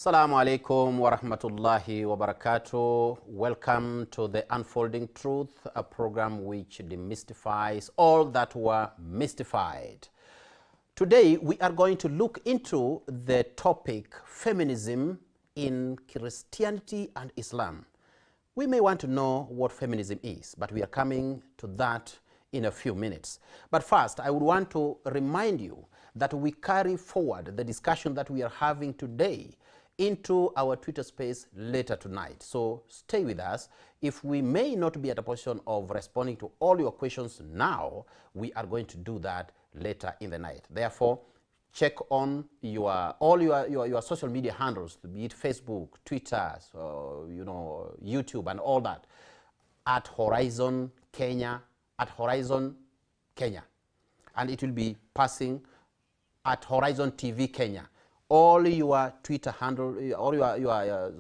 Assalamu alaikum wa rahmatullahi wa barakatuh. Welcome to The Unfolding Truth, a program which demystifies all that were mystified. Today we are going to look into the topic feminism in Christianity and Islam. We may want to know what feminism is, but we are coming to that in a few minutes. But first, I would want to remind you that we carry forward the discussion that we are having today into our Twitter space later tonight. So stay with us. If we may not be at a position of responding to all your questions now, we are going to do that later in the night. Therefore, check on all your social media handles, be it Facebook, Twitter, YouTube and all that, at Horizon Kenya, and it will be passing at Horizon TV Kenya. All your Twitter handle, all your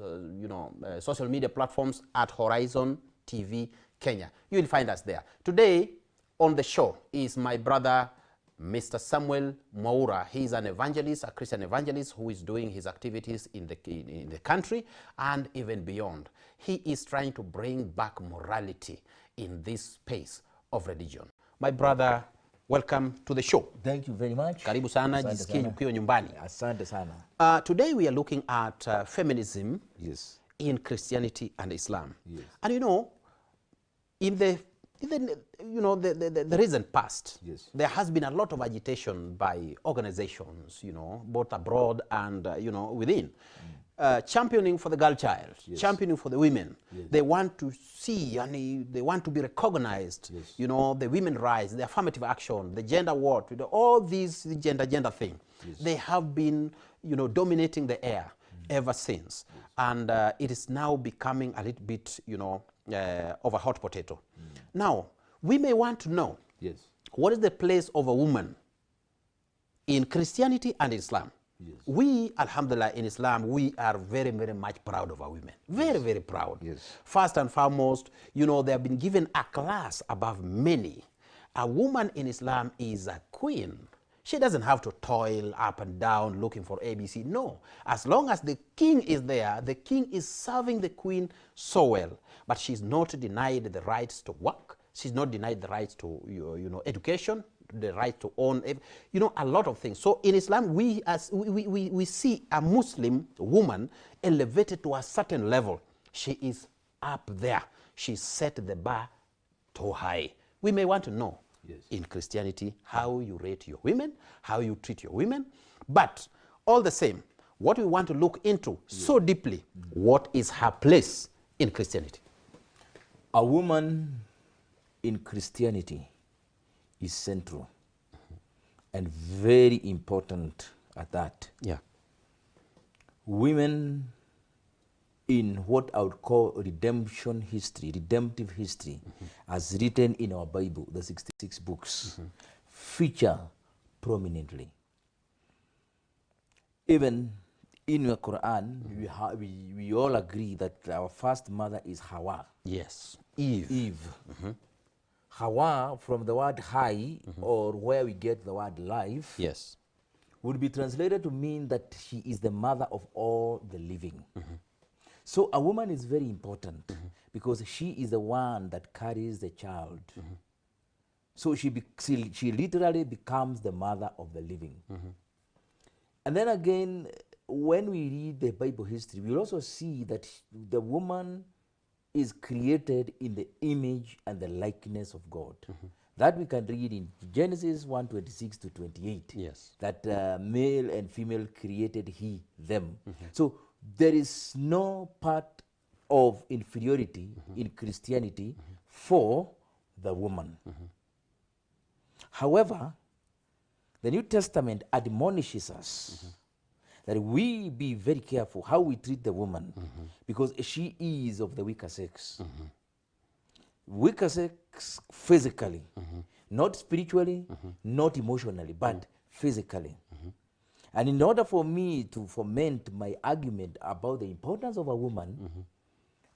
social media platforms at Horizon TV Kenya. You will find us there. Today on the show is my brother, Mr. Samuel Mwaura. He is an evangelist, a Christian evangelist who is doing his activities in the country and even beyond. He is trying to bring back morality in this space of religion. My brother, welcome to the show. Thank you very much. Karibu sana, jisikie ukiwa nyumbani. Asante sana. Today we are looking at feminism, yes, in Christianity and Islam. Yes. And in the recent past, yes, there has been a lot of agitation by organizations, both abroad and within, championing for the girl child, yes, championing for the women. Yes. They want to see and they want to be recognized, yes, the women rights, the affirmative action, the gender war, all these gender thing. Yes. They have been dominating the air ever since. Yes. And it is now becoming a little bit of a hot potato. Now, we may want to know, yes, what is the place of a woman in Christianity and Islam? Yes. We, alhamdulillah, in Islam, we are very, very much proud of our women. Very, yes, very proud. Yes. First and foremost, they have been given a class above many. A woman in Islam is a queen. She doesn't have to toil up and down looking for ABC. No. As long as the king is there, the king is serving the queen so well. But she's not denied the rights to work. She's not denied the rights to education, the right to own, a lot of things. So in Islam, we see a Muslim woman elevated to a certain level. She is up there. She set the bar too high. We may want to know, yes, in Christianity, how you rate your women, how you treat your women. But all the same, what we want to look into, yes, so deeply, what is her place in Christianity? A woman in Christianity is central and very important at that. Yeah. Women in what I would call redemptive history, as written in our Bible, the 66 books, feature prominently. Even in the Quran, we all agree that our first mother is Hawa. Yes, Eve. Hawa, from the word high, or where we get the word life, yes, would be translated to mean that she is the mother of all the living. So a woman is very important because she is the one that carries the child. So she literally becomes the mother of the living. And then again, when we read the Bible history, we also see that the woman is created in the image and the likeness of God. That we can read in Genesis 1:26 to 28. Yes. That male and female created he, them. So there is no part of inferiority in Christianity for the woman. However, the New Testament admonishes us that we be very careful how we treat the woman, because she is of the weaker sex. Weaker sex physically, not spiritually, not emotionally, but physically. And in order for me to foment my argument about the importance of a woman,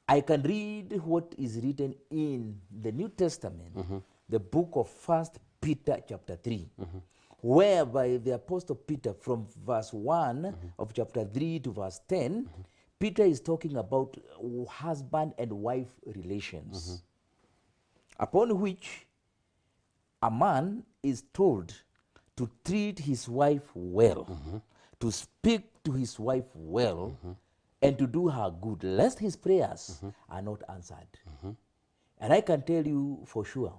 I can read what is written in the New Testament, the book of 1 Peter chapter 3, whereby the Apostle Peter, from verse 1 of chapter 3 to verse 10, Peter is talking about husband and wife relations, upon which a man is told to treat his wife well, to speak to his wife well, and to do her good, lest his prayers are not answered. And I can tell you for sure,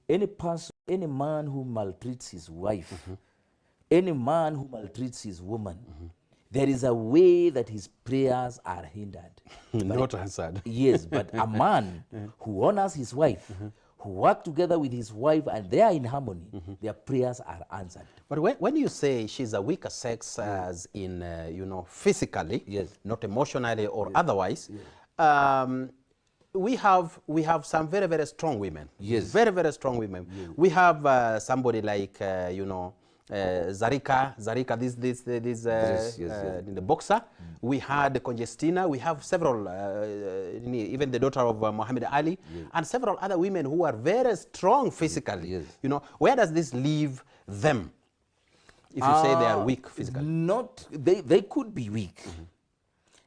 any person, any man who maltreats his wife, any man who maltreats his woman, there is a way that his prayers are hindered. Not answered. Yes, but a man who honors his wife, who work together with his wife, and they are in harmony, their prayers are answered. But when you say she's a weaker sex, as in, you know, physically, not emotionally or otherwise, we have some very, very strong women. Very, very strong women. We have somebody like, you know, Zarika, the boxer. We had Congestina. We have several, even the daughter of Muhammad Ali, and several other women who are very strong physically. You know, where does this leave them? If you say they are weak physically, not they could be weak,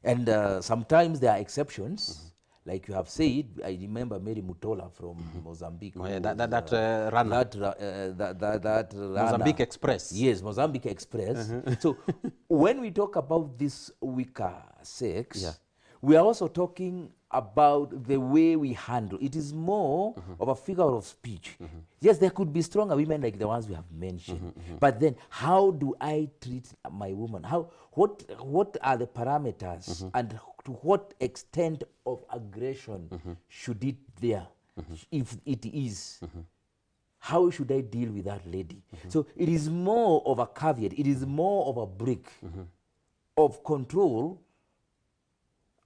and sometimes there are exceptions. Like you have said, I remember Mary Mutola from Mozambique. Oh, yeah, that runner. That Mozambique Express. Yes, Mozambique Express. So when we talk about this weaker sex, we are also talking about the way we handle. It is more of a figure of speech. Yes, there could be stronger women like the ones we have mentioned. But then how do I treat my woman? What are the parameters and to what extent of aggression should it there? If it is, how should I deal with that lady? So it is more of a caveat. It is more of a brick of control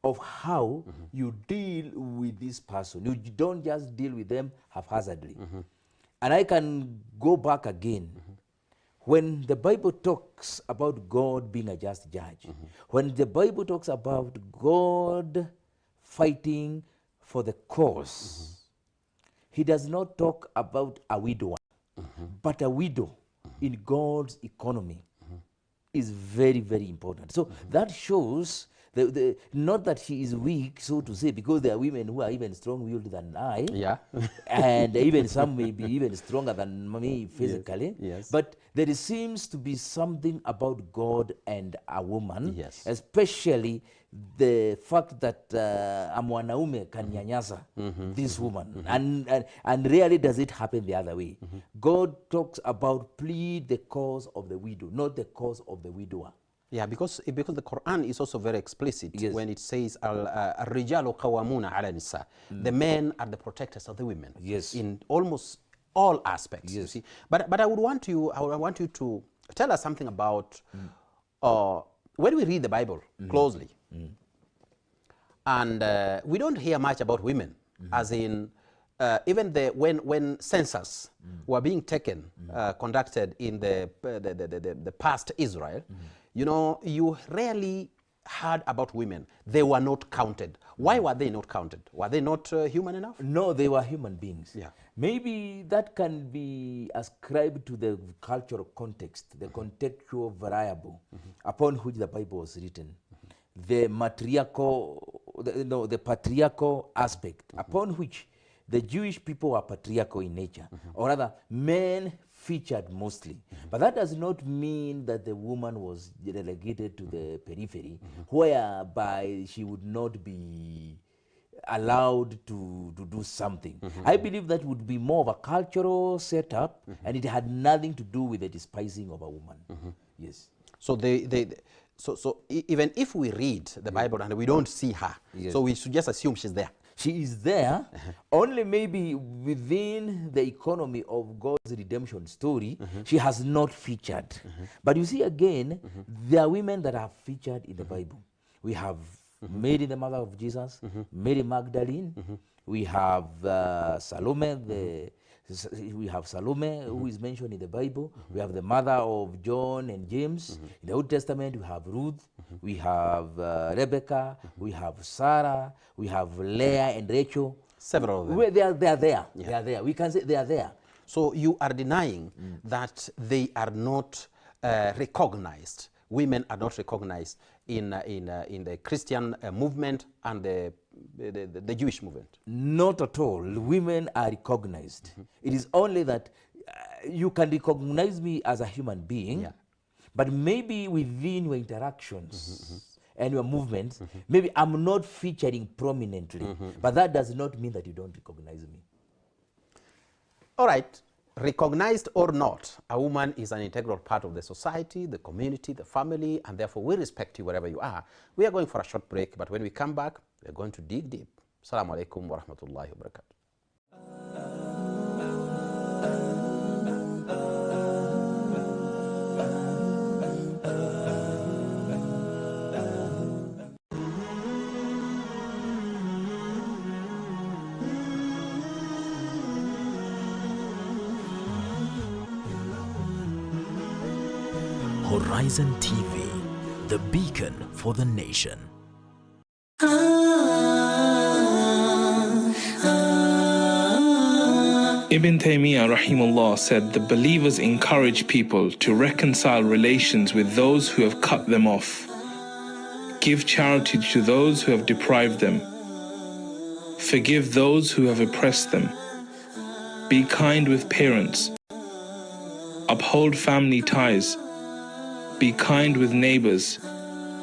of how you deal with this person. You don't just deal with them haphazardly. And I can go back again. When the Bible talks about God being a just judge, when the Bible talks about God fighting for the cause, he does not talk about a widower, but a widow in God's economy is very, very important. So that shows not that she is weak, so to say, because there are women who are even strong-willed than I, and even some may be even stronger than me physically. But there seems to be something about God and a woman, especially the fact that a mwanaume can nyanyasa this woman, and rarely does it happen the other way. God talks about plead the cause of the widow, not the cause of the widower. Yeah, because the Quran is also very explicit when it says al-rijalu qawwamuna ala nisa. The men are the protectors of the women. In almost all aspects. You see, but I want you to tell us something about when we read the Bible closely, and we don't hear much about women, as in even when census were being taken, conducted in the past Israel. You know, you rarely heard about women. They were not counted. Why were they not counted? Were they not human enough? No, they were human beings. Maybe that can be ascribed to the cultural context, the contextual variable upon which the Bible was written. The matriarchal, the patriarchal aspect upon which the Jewish people were patriarchal in nature, or rather, men featured mostly. But that does not mean that the woman was relegated to the periphery, whereby she would not be allowed to do something. I believe that would be more of a cultural setup, and it had nothing to do with the despising of a woman. Yes. So so even if we read the Bible and we don't see her, so we should just assume she's there. She is there, only maybe within the economy of God's redemption story, she has not featured. But you see again, there are women that are featured in the Bible. We have Mary, the mother of Jesus, Mary Magdalene, we have Salome, who is mentioned in the Bible. We have the mother of John and James. In the Old Testament, we have Ruth, we have Rebecca, we have Sarah, we have Leah and Rachel. Several of them. They are there. They are there. We can say they are there. So you are denying that they are not recognized. Women are not recognized in the Christian movement and the Jewish movement. Not at all. Women are recognized. It is only that you can recognize me as a human being, Yeah. but maybe within your interactions and your movements, maybe I'm not featuring prominently, but that does not mean that you don't recognize me. All right, recognized or not, a woman is an integral part of the society, the community, the family, and therefore we respect you wherever you are. We are going for a short break, but when we come back, we're going to dig deep. Assalamu alaikum wa rahmatullahi wa barakatuh. Horizon TV, the beacon for the nation. Ibn Taymiyyah rahimahullah said the believers encourage people to reconcile relations with those who have cut them off. Give charity to those who have deprived them. Forgive those who have oppressed them. Be kind with parents. Uphold family ties. Be kind with neighbors.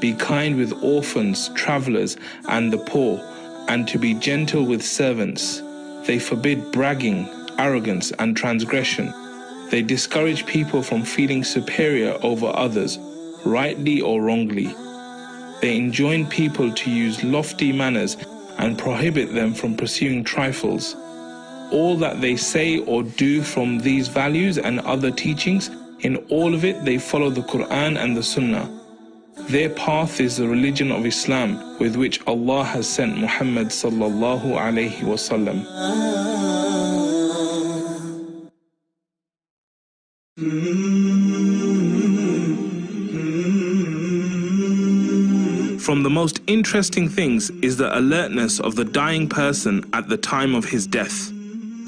Be kind with orphans, travelers, and the poor, and to be gentle with servants. They forbid bragging, arrogance, and transgression. They discourage people from feeling superior over others, rightly or wrongly. They enjoin people to use lofty manners and prohibit them from pursuing trifles. All that they say or do from these values and other teachings, in all of it they follow the Quran and the Sunnah. Their path is the religion of Islam with which Allah has sent Muhammad sallallahu alayhi wasallam. From the most interesting things is the alertness of the dying person at the time of his death.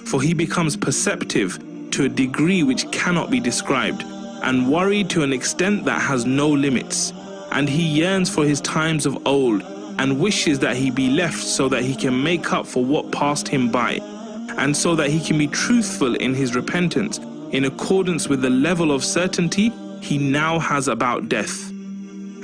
For he becomes perceptive to a degree which cannot be described, and worried to an extent that has no limits. And he yearns for his times of old, and wishes that he be left so that he can make up for what passed him by, and so that he can be truthful in his repentance, in accordance with the level of certainty he now has about death.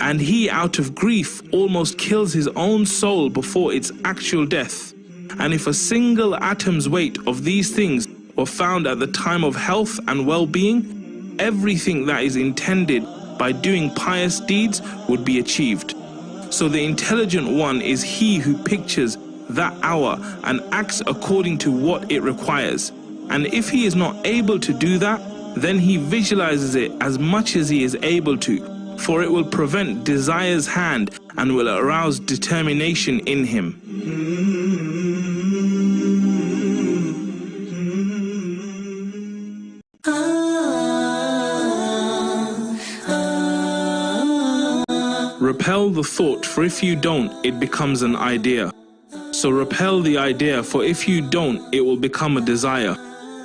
And he, out of grief, almost kills his own soul before its actual death. And if a single atom's weight of these things were found at the time of health and well-being, everything that is intended by doing pious deeds would be achieved. So the intelligent one is he who pictures that hour and acts according to what it requires. And if he is not able to do that, then he visualizes it as much as he is able to, for it will prevent desire's hand and will arouse determination in him. Repel the thought, for if you don't, it becomes an idea. So repel the idea, for if you don't, it will become a desire.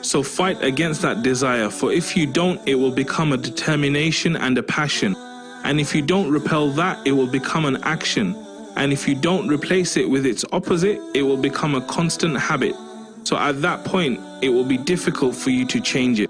So fight against that desire, for if you don't, it will become a determination and a passion. And if you don't repel that, it will become an action. And if you don't replace it with its opposite, it will become a constant habit. So at that point, it will be difficult for you to change it.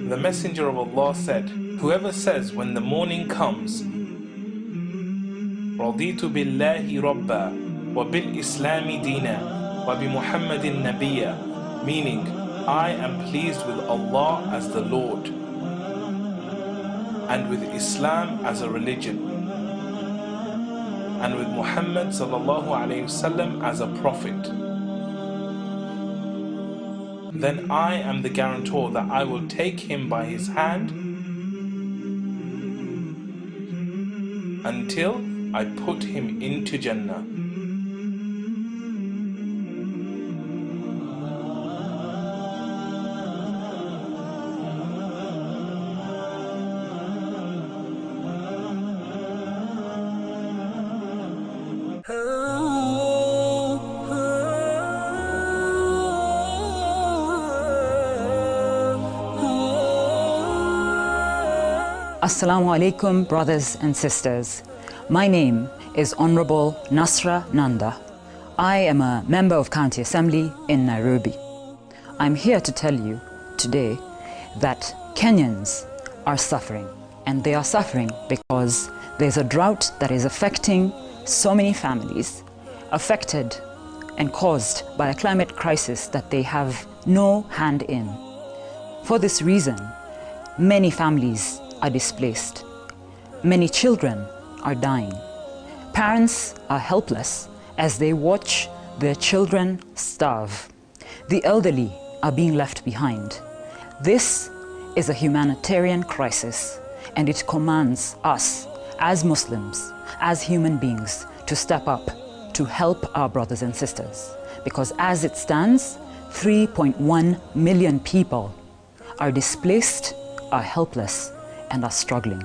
The Messenger of Allah said, whoever says when the morning comes, رَضِيتُ بِاللَّهِ رَبًّا وَبِالْإِسْلَامِ دِينًا وَبِمُحَمَّدٍ نَبِيًّا, meaning, I am pleased with Allah as the Lord, and with Islam as a religion, and with Muhammad sallallahu alayhi wasallam as a prophet. Then I am the guarantor that I will take him by his hand until I put him into Jannah. Assalamu alaikum, brothers and sisters. My name is Honorable Nasra Nanda. I am a member of County Assembly in Nairobi. I'm here to tell you today that Kenyans are suffering, and they are suffering because there's a drought that is affecting so many families, affected and caused by a climate crisis that they have no hand in. For this reason, many families are displaced. Many children are dying. Parents are helpless as they watch their children starve. The elderly are being left behind. This is a humanitarian crisis, and it commands us as Muslims, as human beings, to step up to help our brothers and sisters. Because as it stands, 3.1 million people are displaced, are helpless, and are struggling.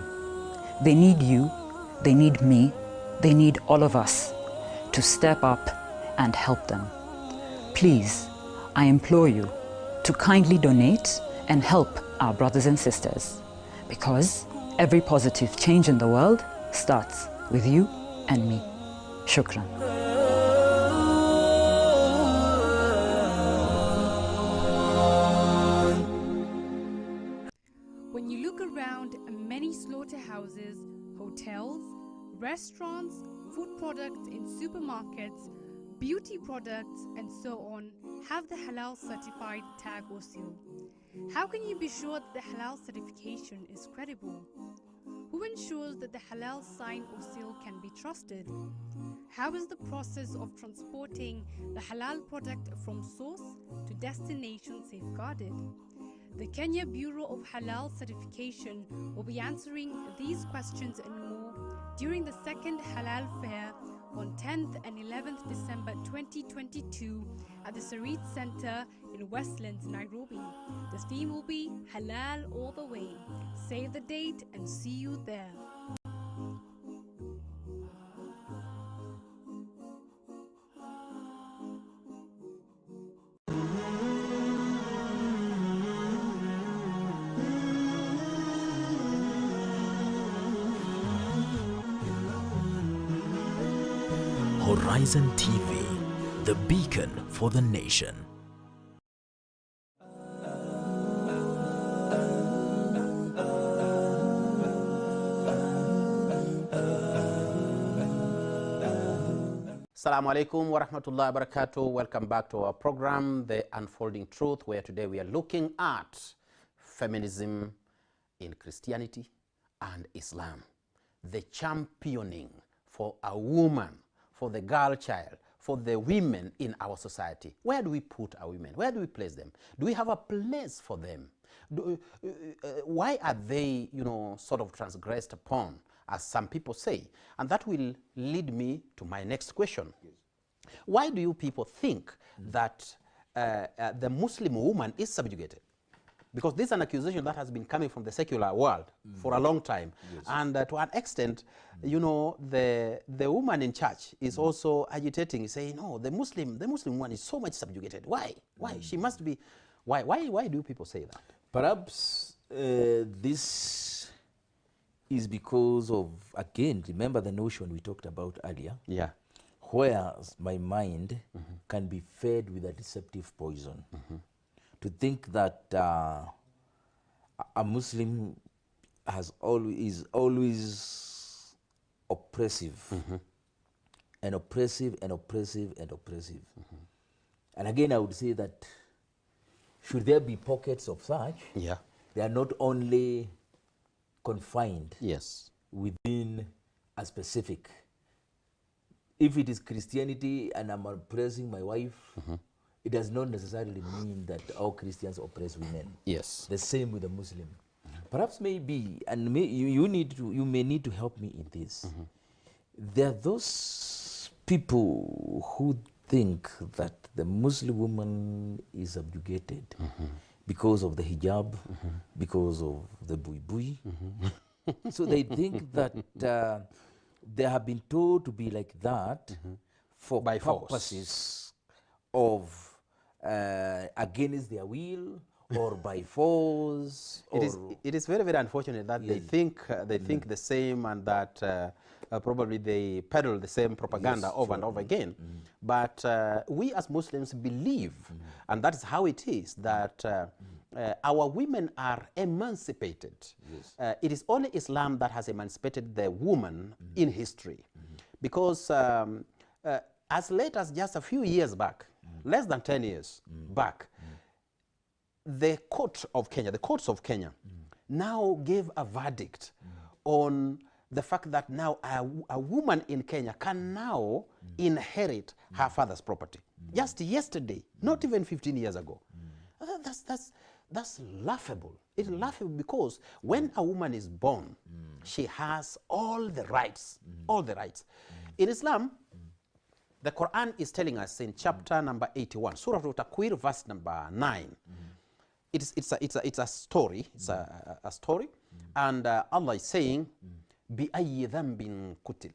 They need you, they need me, they need all of us to step up and help them. Please, I implore you to kindly donate and help our brothers and sisters, because every positive change in the world starts with you and me. Shukran. When you look around, many slaughterhouses, hotels, restaurants, food products in supermarkets, beauty products, and so on have the halal certified tag or seal. How can you be sure that the halal certification is credible? Who ensures that the halal sign or seal can be trusted? How is the process of transporting the halal product from source to destination safeguarded? The Kenya Bureau of Halal Certification will be answering these questions and more during the second Halal Fair on 10th and 11th December 2022 at the Sarit Center in Westlands, Nairobi. The theme will be Halal all the way. Save the date and see you there. Horizon TV, the beacon for the nation. Assalamu alaikum wa rahmatullahi wa barakatuh. Welcome back to our program, The Unfolding Truth, where today we are looking at feminism in Christianity and Islam. The championing for a woman, for the girl child, for the women in our society. Where do we put our women? Where do we place them? Do we have a place for them? Why are they, sort of transgressed upon, as some people say? And that will lead me to my next question. Yes. Why do you people think that the Muslim woman is subjugated? Because this is an accusation that has been coming from the secular world for a long time. Yes. And to an extent, the woman in church is also agitating, saying, no, the Muslim woman is so much subjugated. Why? Why? She must be. Why do people say that? Perhaps this is because of, again, remember the notion we talked about earlier? Yeah. Where my mind can be fed with a deceptive poison. To think that a Muslim is always oppressive, and oppressive and oppressive and oppressive. And again, I would say that should there be pockets of such, they are not only confined within a specific. If it is Christianity and I'm oppressing my wife, it does not necessarily mean that all Christians oppress women. Yes. The same with a Muslim. Perhaps maybe, and you may need to help me in this. There are those people who think that the Muslim woman is subjugated because of the hijab, because of the bui-bui. So they think that they have been told to be like that for By force. purposes of against their will or by force. It is very, very unfortunate that they think the same, and that probably they peddle the same propaganda over and over again. But we as Muslims believe, and that is how it is, that our women are emancipated. It is only Islam that has emancipated the woman in history. Because as late as just a few years back, less than 10 years back, the courts of Kenya now gave a verdict on the fact that now a woman in Kenya can now inherit her father's property. Just yesterday, not even 15 years ago. That's laughable. It's laughable because when a woman is born, she has all the rights, all the rights. In Islam, the Quran is telling us in chapter number 81, Surah Al-Takwir, verse number 9. It's a story. It's a story, and Allah is saying, بِأَيِّ ذَنْبٍ قُتِلَ.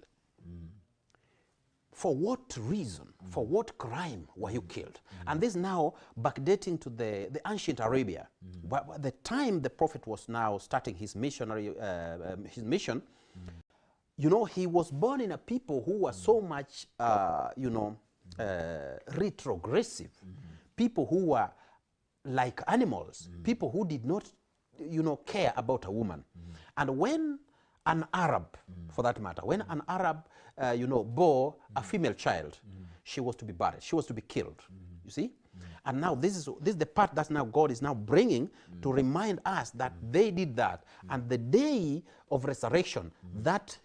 For what reason, for what crime were you killed? And this now backdating to the ancient Arabia. By the time the Prophet was now starting his missionary his mission, you know, he was born in a people who were so much, you know, retrogressive, people who were like animals, people who did not, you know, care about a woman. And when an Arab, for that matter, when an Arab, you know, bore a female child, she was to be buried, she was to be killed, you see? And now this is the part that now God is now bringing to remind us that they did that. And the day of resurrection, that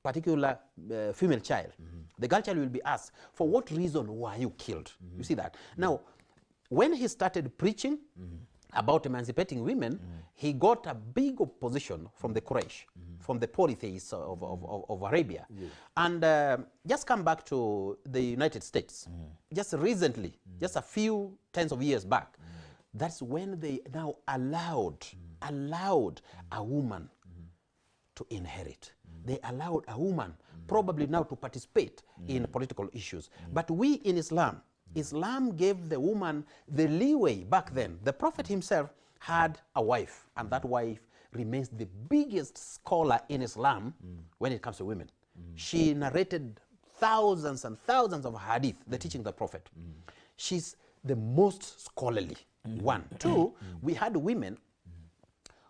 particular female child, the girl child will be asked, for what reason were you killed? You see that? Now, when he started preaching about emancipating women, he got a big opposition from the Quraysh, from the polytheists of Arabia. And just come back to the United States, just recently, just a few tens of years back, that's when they now allowed a woman to inherit. They allowed a woman probably now to participate in political issues. But we in Islam, Islam gave the woman the leeway back then. The Prophet himself had a wife, and that wife remains the biggest scholar in Islam when it comes to women. She narrated thousands and thousands of hadith, the teaching of the Prophet. She's the most scholarly one. Two, we had women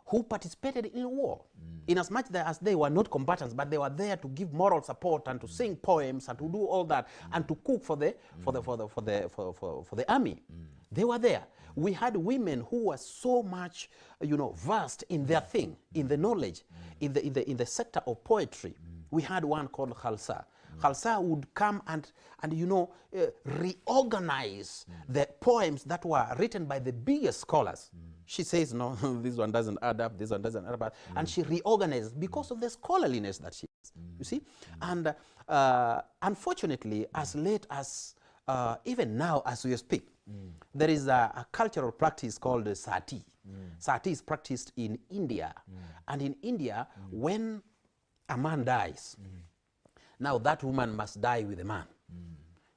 who participated in war, in as much as they were not combatants, but they were there to give moral support and to sing poems and to do all that and to cook for the army. They were there. We had women who were so much, you know, versed in their thing, in the knowledge, in the sector of poetry. We had one called Khalsa. Khalsa would come and you know, reorganize the poems that were written by the biggest scholars. She says, no, this one doesn't add up, this one doesn't add up. And she reorganizes because of the scholarliness that she has, you see? And unfortunately, as late as, even now as we speak, there is a cultural practice called sati. Sati is practiced in India. And in India, when a man dies, now that woman must die with a man.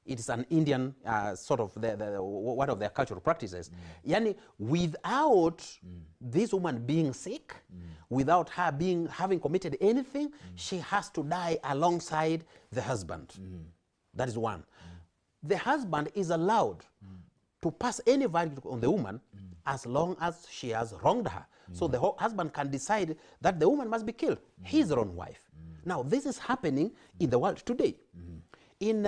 It is an Indian sort of one of their cultural practices. Yani, without this woman being sick, without her having committed anything, she has to die alongside the husband. That is one. The husband is allowed to pass any verdict on the woman as long as she has wronged her. So the husband can decide that the woman must be killed, his own wife. Now, this is happening in the world today. In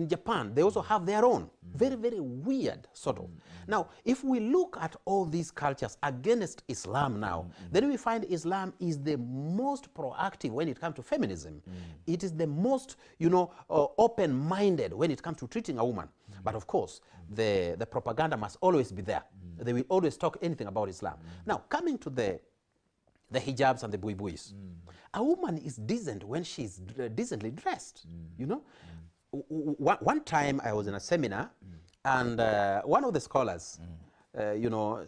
Japan, they also have their own, very, very weird sort of. Now, if we look at all these cultures against Islam now, then we find Islam is the most proactive when it comes to feminism. It is the most, you know, open-minded when it comes to treating a woman. But of course, the propaganda must always be there. They will always talk anything about Islam. Now, coming to the hijabs and the buibuis. A woman is decent when she's decently dressed, you know. One time I was in a seminar, and one of the scholars, you know,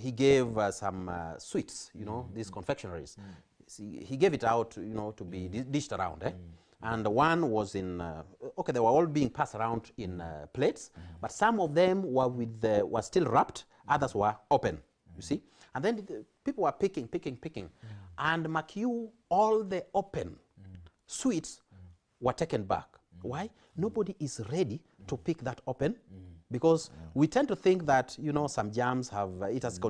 he gave some sweets, you know, these confectionaries. he gave it out, you know, to be dished around. And one was in, okay, they were all being passed around in plates, but some of them were were still wrapped, others were open, you see. And then people were picking. And mark you, all the open sweets were taken back. Why? Nobody is ready to pick that open, because we tend to think that, you know, some jams have, it's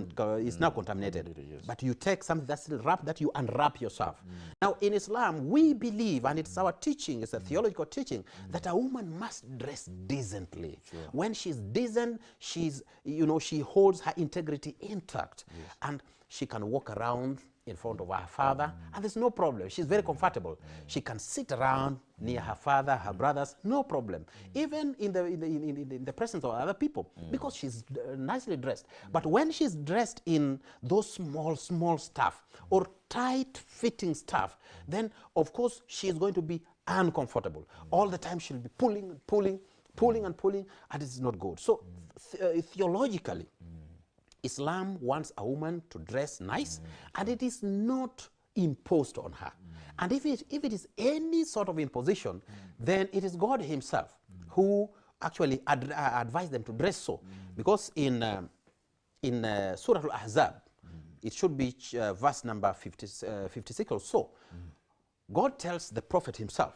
now contaminated. But you take something that's still wrapped, that you unwrap yourself. Now, in Islam, we believe, and it's our teaching, it's a theological teaching, that a woman must dress decently. When she's decent, she's, you know, she holds her integrity intact. And she can walk around in front of her father, and there's no problem. She's very comfortable. She can sit around near her father, her brothers, no problem. Even in the presence of other people, because she's nicely dressed. But when she's dressed in those small stuff or tight-fitting stuff, then of course she's going to be uncomfortable. All the time she'll be pulling, and it's not good. So theologically, Islam wants a woman to dress nice, and it is not imposed on her. And if it is any sort of imposition, then it is God himself who actually advised them to dress so. Because in Surah Al-Ahzab, it should be verse number 56 or so, God tells the Prophet himself,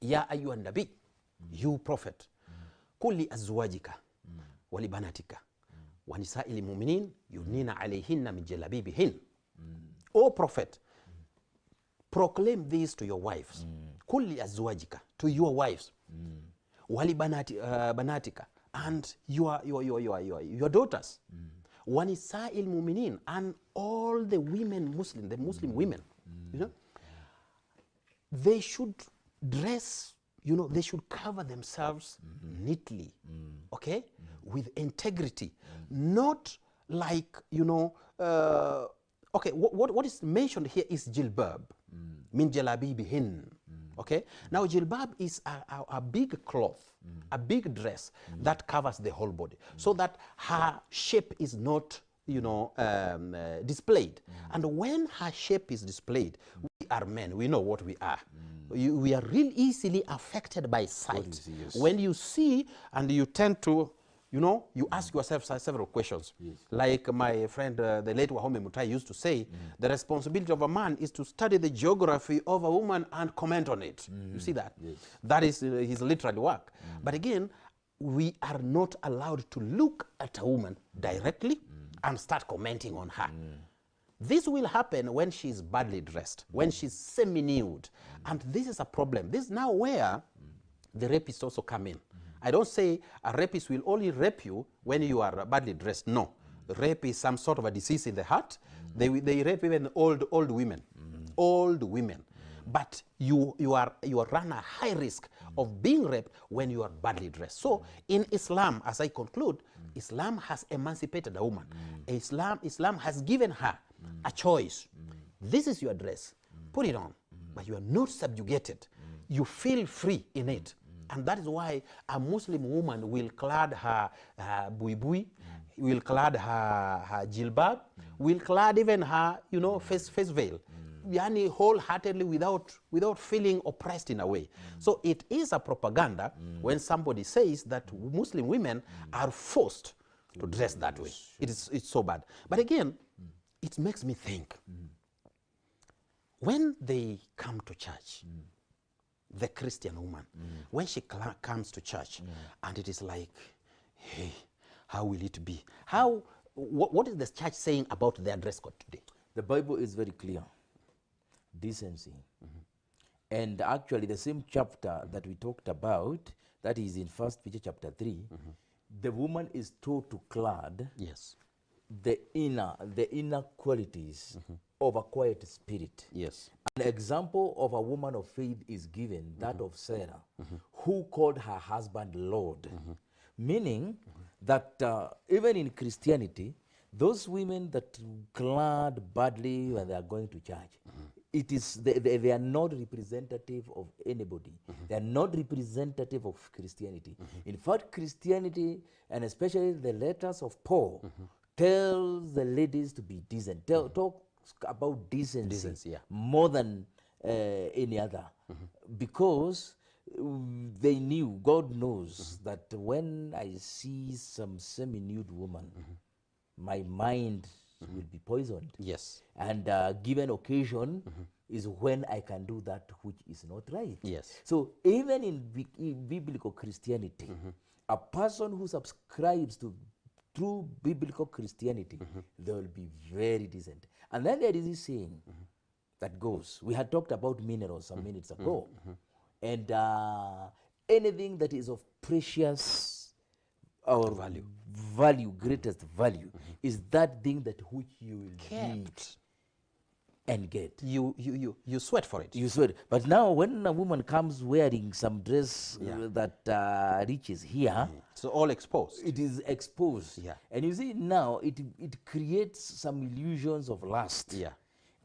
Ya ayyuhan nabi, you Prophet, kulli azwajika wali banatika wanisa'il mu'minin yudnina alayhinna min jalabibihin. O Prophet, proclaim this to your wives. Kulli azwajika, to your wives. Wali banatika, and your daughters. Wanisa'il mu'minin, and all the women, the Muslim women. You know, they should dress, you know, they should cover themselves neatly, okay, with integrity, not like, you know, okay, what is mentioned here is jilbab, min jalabibihin, okay. Now jilbab is a big cloth, a big dress that covers the whole body, so that her shape is not, you know, displayed. And when her shape is displayed, we are men, we know what we are. We are real easily affected by sight. When you see, and you tend to, you know, you ask yourself several questions. Like my friend, the late Wahome Mutai, used to say, the responsibility of a man is to study the geography of a woman and comment on it. You see that? That is his literary work. But again, we are not allowed to look at a woman directly and start commenting on her. This will happen when she's badly dressed, when she's semi-nude. And this is a problem. This is now where the rapists also come in. I don't say a rapist will only rape you when you are badly dressed. No. Rape is some sort of a disease in the heart. They rape even old women. Old women. But you run a high risk of being raped when you are badly dressed. So in Islam, as I conclude, Islam has emancipated a woman. Islam has given her a choice. This is your dress. Put it on. But you are not subjugated. You feel free in it. And that is why a Muslim woman will clad her buibui, will clad her jilbab, will clad even her, you know, face veil. Yani wholeheartedly without feeling oppressed in a way. So it is a propaganda when somebody says that Muslim women are forced to dress that way. It's so bad. But again, it makes me think. When they come to church, the Christian woman, when she comes to church, and it is like, hey, how will it be? What is the church saying about their dress code today? The Bible is very clear. Decency. And actually the same chapter that we talked about, that is in 1 Peter chapter 3, the woman is told to clad the inner qualities of a quiet spirit. Yes. An example of a woman of faith is given, that of Sarah, who called her husband Lord. Meaning that even in Christianity, those women that clad badly when they are going to church, it is they are not representative of anybody. They are not representative of Christianity. In fact, Christianity, and especially the letters of Paul, tells the ladies to be decent. about decency, Yeah. more than any other, because they knew, God knows, that when I see some semi-nude woman, my mind will be poisoned. Yes. And given occasion is when I can do that which is not right. Yes. So even in biblical Christianity, a person who subscribes to true biblical Christianity, they will be very decent. And then there is this saying that goes, we had talked about minerals some minutes ago, and anything that is of precious or value, greatest value, is that thing that which you will need and get. You sweat for it. You sweat. But now when a woman comes wearing some dress that reaches here, so all exposed. it is exposed. Yeah. And you see now it creates some illusions of lust. Yeah.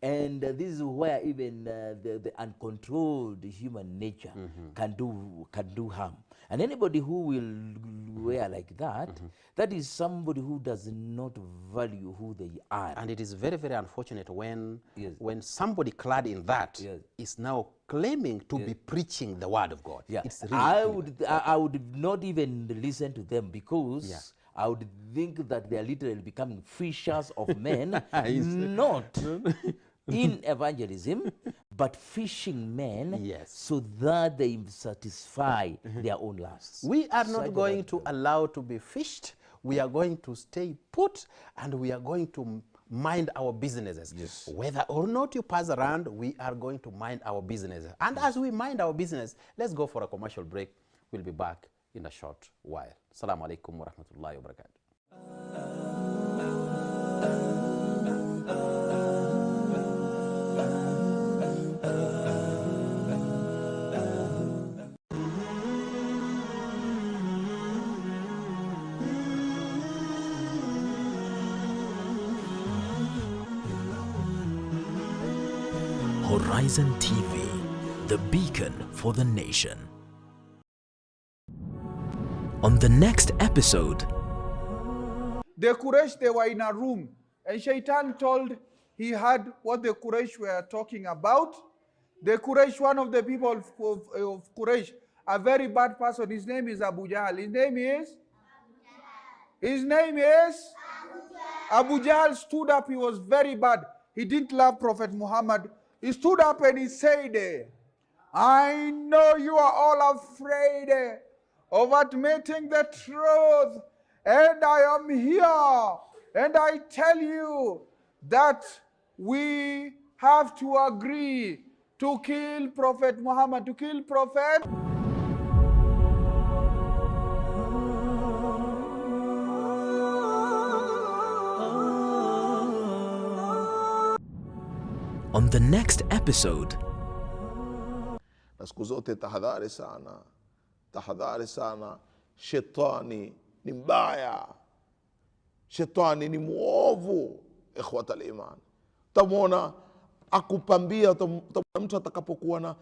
And this is where even the uncontrolled human nature can do harm. And anybody who will wear like that, that is somebody who does not value who they are. And it is very, very unfortunate when Yes. when somebody clad in that Yes. is now claiming to be preaching the word of God. Yeah, It's really I would not even listen to them, because I would think that they are literally becoming fishers of men, not in evangelism, but fishing men, Yes. so that they satisfy their own lusts. We are not going to allow to be fished. We are going to stay put, and we are going to mind our businesses. Yes. Whether or not you pass around, we are going to mind our businesses. And as we mind our business, let's go for a commercial break. We'll be back in a short while. Assalamu alaikum wa rahmatullahi wa barakatuh. Horizon TV, the beacon for the nation. On the next episode, the Quraysh, they were in a room, and Shaitan told, he heard what the Quraysh were talking about. The Quraysh, one of the people of Quraysh, a very bad person, his name is Abu Jahl. His name is Abu Jahl stood up, he was very bad. He didn't love Prophet Muhammad. He stood up and he said, I know you are all afraid of admitting the truth, and I am here, and I tell you that we have to agree to kill Prophet Muhammad, to kill Prophet. on the next episode. Na siku zote tahadhari sana. Shetani ni mbaya, shetani ni muovu. Ikhwata al-iman, utamwona akupambia, utamwona mtu atakapokuwa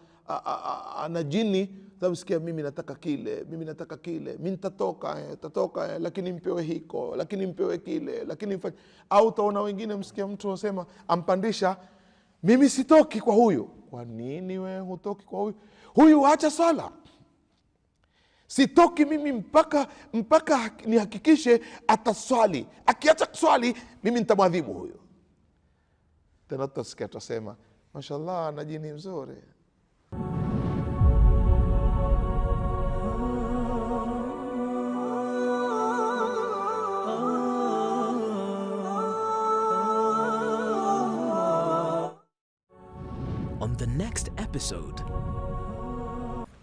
ana jini, utamsikia mimi nataka kile, mimi nitatoka, lakini mpewe hiko, lakini mpewe kile, lakini au utaona wengine msikia mtu anasema ampandisha, mimi sitoki kwa huyu. Kwa nini wewe hutoki kwa huyu? Huyu acha sala. Sitoki mimi mpaka nihakikishe ataswali. Akiacha kuswali mimi nitamwadhibu huyo. Tena tutasikia tusema, mashallah ana jini mzuri. On the next episode.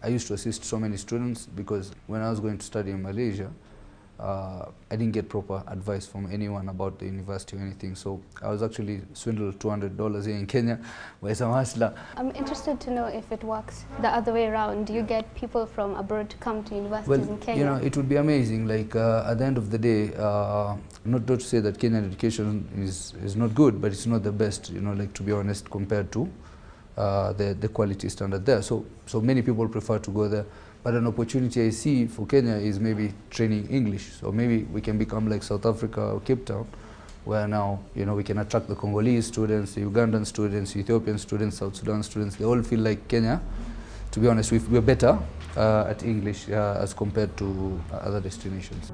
I used to assist so many students because when I was going to study in Malaysia, I didn't get proper advice from anyone about the university or anything. So I was actually swindled $200 here in Kenya by some hustler. I'm interested to know if it works the other way around. Do you get people from abroad to come to universities in Kenya? You know, it would be amazing. Like at the end of the day, not to say that Kenyan education is not good, but it's not the best, you know, like to be honest, compared to the quality standard there. So many people prefer to go there. But an opportunity I see for Kenya is maybe training English. So maybe we can become like South Africa or Cape Town, where now, you know, we can attract the Congolese students, the Ugandan students, Ethiopian students, South Sudan students. They all feel like Kenya, to be honest, we're better at English as compared to other destinations.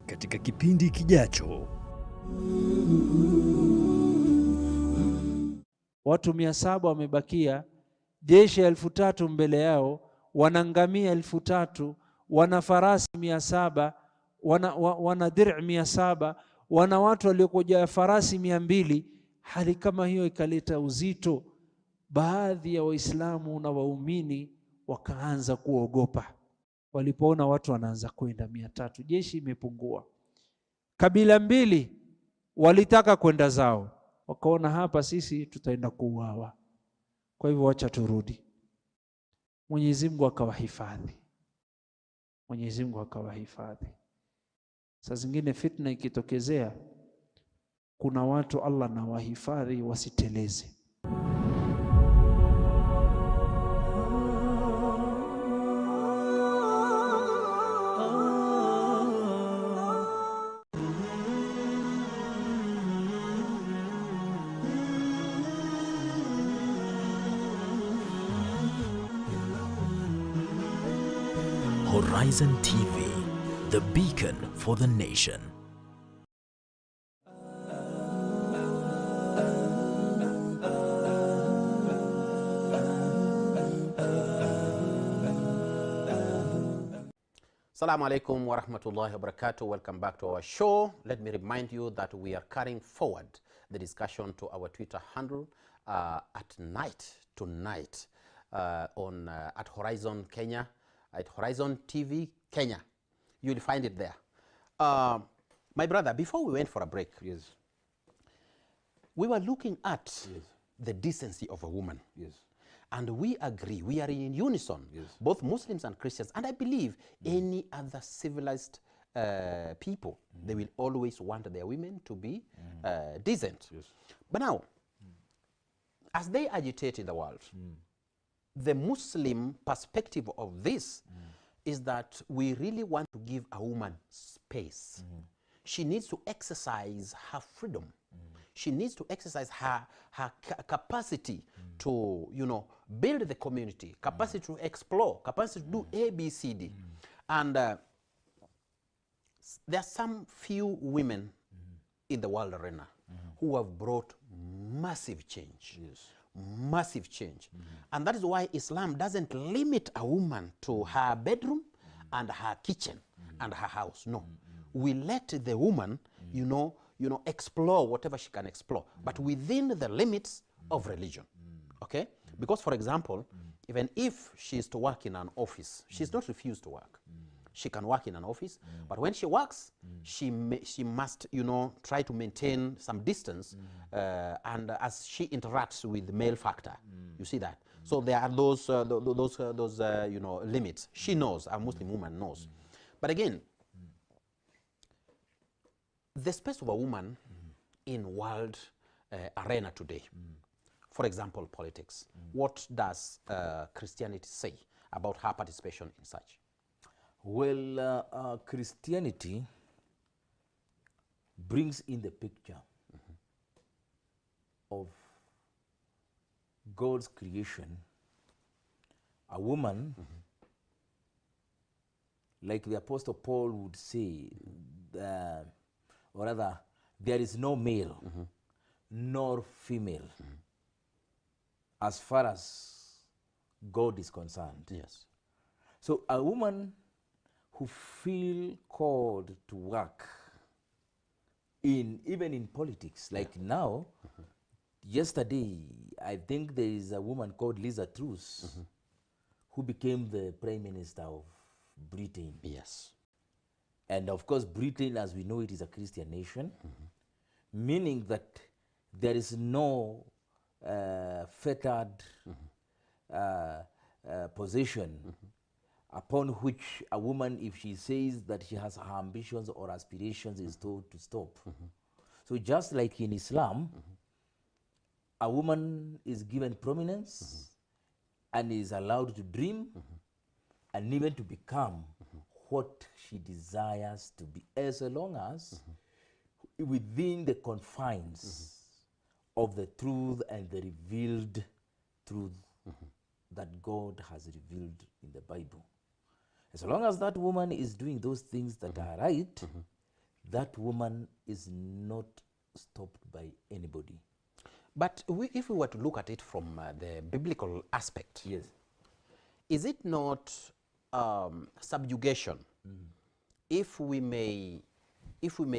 Katika kipindi kijacho, watu 700 wamebakia, jeshi 3000 mbele yao, wana ngamia 3000, wana farasi 700, wana dir'i 700, wana watu waliokuja farasi 200. Hali kama hiyo ikaleta uzito. Baadhi ya Waislamu na waumini wakaanza kuogopa walipoona watu wanaanza kwenda 300, jeshi imepungua. Kabila mbili walitaka kwenda zao, wakaona hapa sisi tutaenda kuuawa, kwa hivyo wacha turudi. Mwenyezi Mungu akawahifadhi, Mwenyezi Mungu akawahifadhi. Saa zingine fitna ikitokezea, kuna watu Allah na wahifadhi wasiteleze. Horizon TV, the beacon for the nation. Assalamu alaikum wa rahmatullahi wa barakatuh. Welcome back to our show. Let me remind you that we are carrying forward the discussion to our Twitter handle at night tonight at Horizon Kenya, at Horizon TV Kenya. You'll find it there. My brother, before we went for a break, Yes. we were looking at Yes. the decency of a woman. Yes. And we agree, we are in unison, Yes. both Muslims and Christians, and I believe any other civilized people, they will always want their women to be decent. Yes. But now, as they agitate in the world, the Muslim perspective of this is that we really want to give a woman space. She needs to exercise her freedom. She needs to exercise her capacity to, you know, build the community, capacity to explore, capacity to do A, B, C, D. And there are some few women in the world arena who have brought massive change. Yes. Massive change. And that is why Islam doesn't limit a woman to her bedroom and her kitchen and her house. No. We let the woman, you know, explore whatever she can explore, but within the limits of religion. Okay? Because, for example, even if she is to work in an office, she's not refused to work. She can work in an office, but when she works, she must, you know, try to maintain some distance, and as she interacts with the male factor, you see that. So there are those you know, limits. She knows, a Muslim woman knows. But again, the space of a woman in world arena today, for example, politics, what does Christianity say about her participation in such? Well, Christianity brings in the picture of God's creation a woman, like the Apostle Paul would say, or rather, there is no male nor female as far as God is concerned. Yes. So a woman who feel called to work even in politics, like now, yesterday, I think there is a woman called Liza Truss who became the Prime Minister of Britain. Yes. And of course, Britain, as we know it, is a Christian nation, meaning that there is no fettered position upon which a woman, if she says that she has her ambitions or aspirations, is told to stop. So just like in Islam, a woman is given prominence and is allowed to dream and even to become what she desires to be, as long as within the confines of the truth and the revealed truth that God has revealed in the Bible. As long as that woman is doing those things that are right, that woman is not stopped by anybody. But if we were to look at it from the biblical aspect, yes, is it not subjugation if we may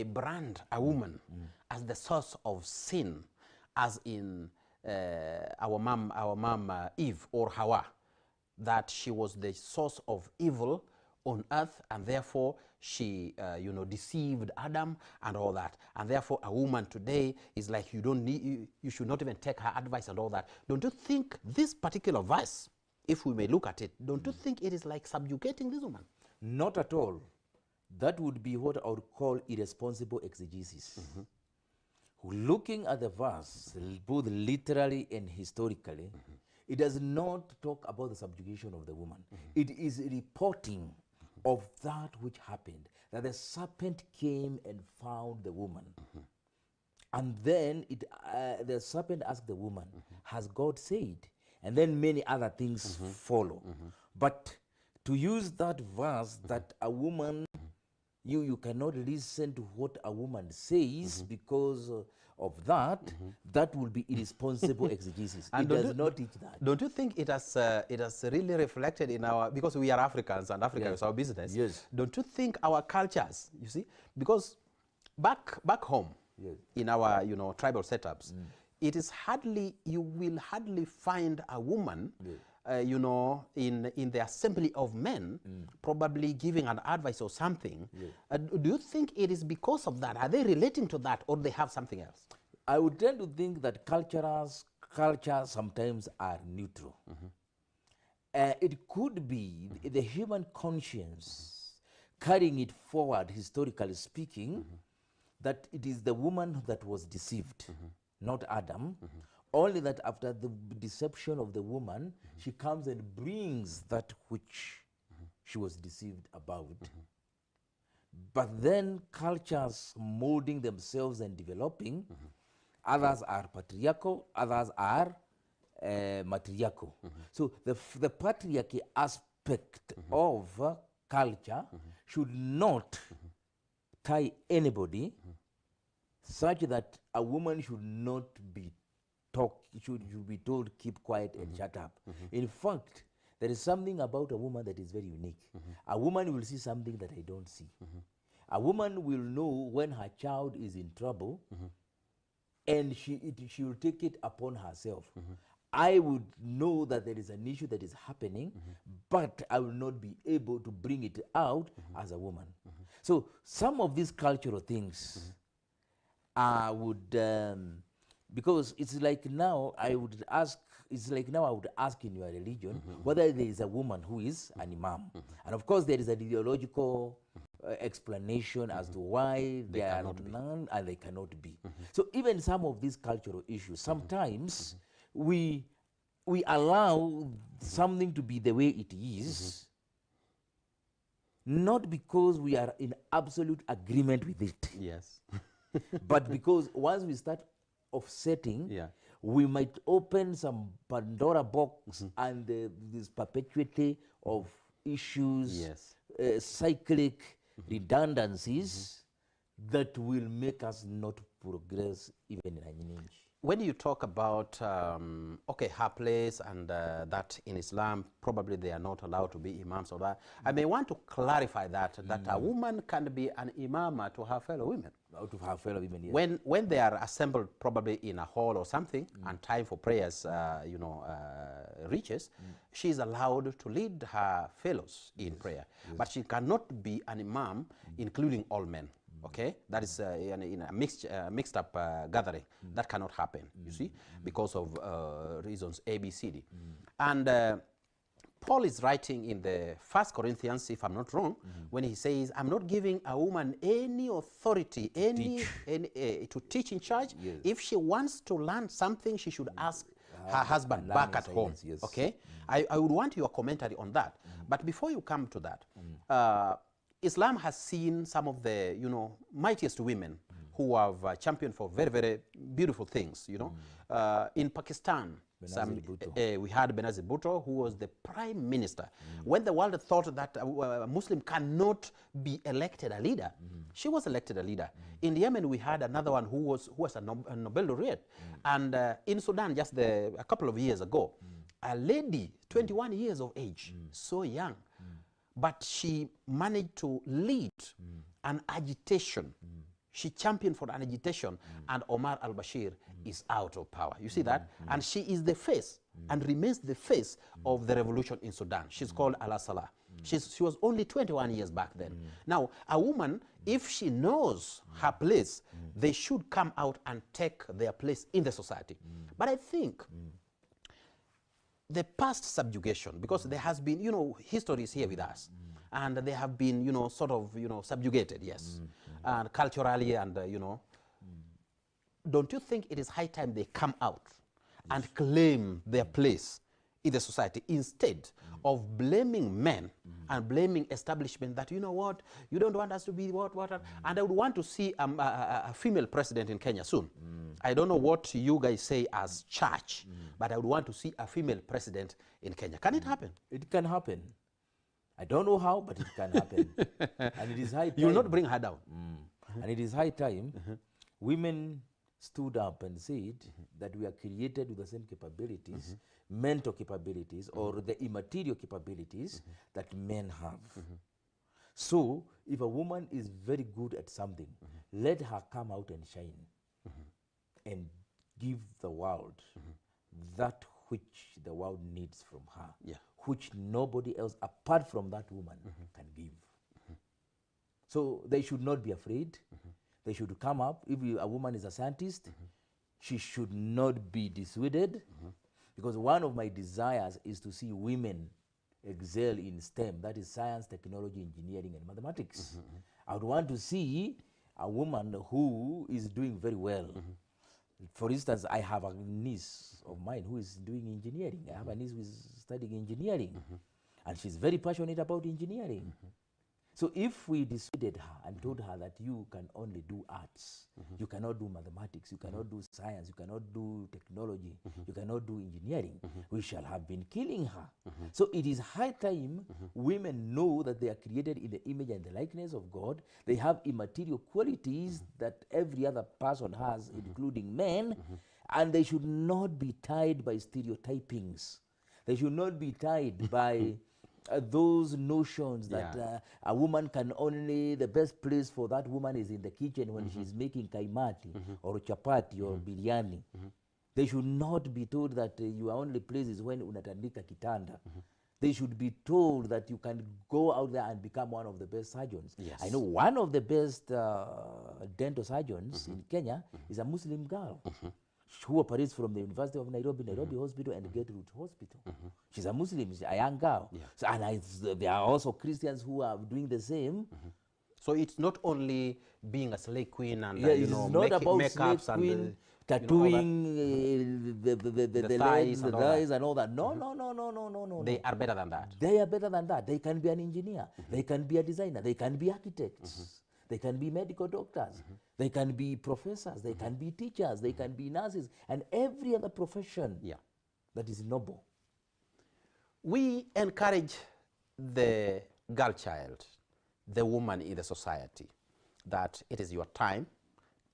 brand a woman as the source of sin, as in our mom Eve or Hawa, that she was the source of evil on earth, and therefore she deceived Adam and all that, and therefore a woman today is like, you should not even take her advice and all that. Don't you think this particular verse, if we may look at it, don't you think it is like subjugating this woman? Not at all. That would be what I would call irresponsible exegesis. Looking at the verse, both literally and historically, it does not talk about the subjugation of the woman. It is reporting of that which happened, that the serpent came and found the woman. And then the serpent asked the woman, has God said? And then many other things follow. But to use that verse that a woman, you cannot listen to what a woman says because of that, that will be irresponsible exegesis. And it does not teach that. Don't you think it has really reflected in our, because we are Africans and Africa is our business. Yes. Don't you think our cultures, you see, because back home in our tribal setups, it is you will hardly find a woman in the assembly of men, probably giving an advice or something. Do you think it is because of that? Are they relating to that, or they have something else? I would tend to think that cultures sometimes are neutral. It could be the human conscience carrying it forward, historically speaking, that it is the woman that was deceived, not Adam. Only that after the deception of the woman, she comes and brings that which she was deceived about. But then cultures molding themselves and developing, others are patriarchal, others are matriarchal. So the patriarchy aspect of culture should not tie anybody such that a woman should not be should be told keep quiet and shut up. In fact, there is something about a woman that is very unique. A woman will see something that I don't see. A woman will know when her child is in trouble, and she will take it upon herself. I would know that there is an issue that is happening, but I will not be able to bring it out as a woman. So some of these cultural things I would because it's like now I would ask in your religion whether there is a woman who is an imam. And of course there is an ideological explanation as to why they are none and they cannot be. So even some of these cultural issues, sometimes we allow something to be the way it is, not because we are in absolute agreement with it. Yes. But because once we start offsetting, we might open some Pandora box and this perpetuity of issues, cyclic redundancies that will make us not progress even in an inch. When you talk about, her place and that in Islam, probably they are not allowed to be imams or that, I may want to clarify that a woman can be an imam to her fellow women. To her fellow women, yes. When they are assembled probably in a hall or something, and time for prayers, reaches, she is allowed to lead her fellows in prayer. But she cannot be an imam, including all men. Okay, that is in a mixed up gathering. That cannot happen, you see, because of reasons A, B, C, D. And Paul is writing in the 1 Corinthians, if I'm not wrong, when he says, I'm not giving a woman any authority, to teach in church. If she wants to learn something, she should ask her husband back at home. Yes. Okay, I would want your commentary on that. But before you come to that, Islam has seen some of the mightiest women who have championed for very, very beautiful things. In Pakistan, we had Benazir Bhutto, who was the prime minister. When the world thought that a Muslim cannot be elected a leader, she was elected a leader. In Yemen, we had another one who was a Nobel laureate. And in Sudan, just a couple of years ago, a lady, 21 years of age, so young, but she managed to lead an agitation. She championed for an agitation, and Omar al-Bashir is out of power. You see that? And she is the face and remains the face of the revolution in Sudan. She's called Al-Salah. She was only 21 years back then. Now, a woman, if she knows her place, they should come out and take their place in the society. But I think the past subjugation, because there has been, history is here with us, and they have been, sort of, subjugated, yes, and culturally, and, don't you think it is high time they come out and claim their place in the society instead of blaming men and blaming establishment that, you know what, you don't want us to be what. And I would want to see a female president in Kenya soon. I don't know what you guys say as church, but I would want to see a female president in Kenya. Can it happen? It can happen. I don't know how, but it can happen. And it is high time. You will not bring her down. And it is high time women stood up and said that we are created with the same capabilities, mental capabilities, or the immaterial capabilities that men have. So if a woman is very good at something, let her come out and shine and give the world that which the world needs from her, which nobody else apart from that woman can give. So they should not be afraid. They should come up. If a woman is a scientist, she should not be dissuaded, because one of my desires is to see women excel in STEM, that is science, technology, engineering, and mathematics. I would want to see a woman who is doing very well. For instance, I have a niece of mine who is doing engineering. I have a niece who is studying engineering, and she's very passionate about engineering. So if we dissuaded her and told her that you can only do arts, you cannot do mathematics, you cannot do science, you cannot do technology, you cannot do engineering, we shall have been killing her. So it is high time women know that they are created in the image and the likeness of God. They have immaterial qualities that every other person has, including men, and they should not be tied by stereotypings. They should not be tied by those notions that a woman can only, the best place for that woman is in the kitchen when she's making kaimati or chapati or biryani. They should not be told that your only place is when unatandika kitanda. They should be told that you can go out there and become one of the best surgeons. I know one of the best dental surgeons in Kenya is a Muslim girl who operates from the University of Nairobi, Nairobi Hospital and Gertrude Hospital. She's a Muslim, she's a young girl. So, and there are also Christians who are doing the same. So it's not only being a slave queen and it's not about makeups slave queen, and tattooing the legs, the thighs and all that. No. They are better than that. They are better than that. They can be an engineer. They can be a designer. They can be architects. They can be medical doctors. They can be professors. They can be teachers. They can be nurses. And every other profession that is noble. We encourage the girl child, the woman in the society, that it is your time.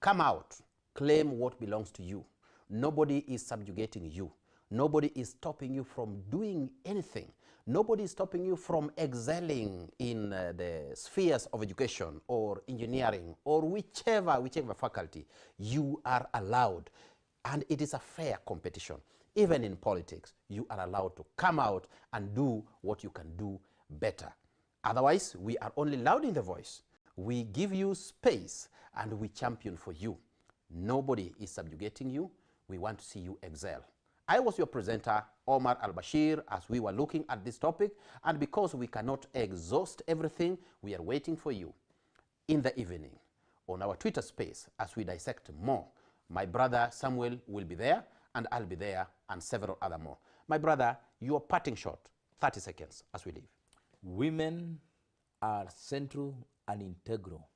Come out. Claim what belongs to you. Nobody is subjugating you. Nobody is stopping you from doing anything. Nobody is stopping you from excelling in the spheres of education or engineering or whichever faculty. You are allowed, and it is a fair competition. Even in politics, you are allowed to come out and do what you can do better. Otherwise, we are only louding the voice. We give you space and we champion for you. Nobody is subjugating you. We want to see you excel. I was your presenter, Omar al-Bashir, as we were looking at this topic, and because we cannot exhaust everything, we are waiting for you in the evening on our Twitter space as we dissect more. My brother Samuel will be there, and I'll be there, and several other more. My brother, your parting shot, 30 seconds as we leave. Women are central and integral.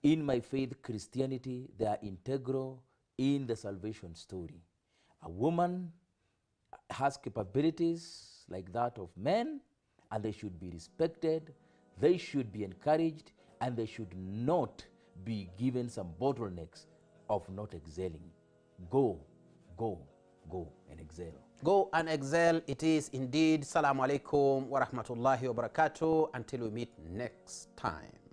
In my faith, Christianity, they are integral in the salvation story. A woman has capabilities like that of men, and they should be respected, they should be encouraged, and they should not be given some bottlenecks of not excelling. Go, go, go and excel. Go and excel. It is indeed. Assalamu alaikum wa rahmatullahi wa barakatuh. Until we meet next time.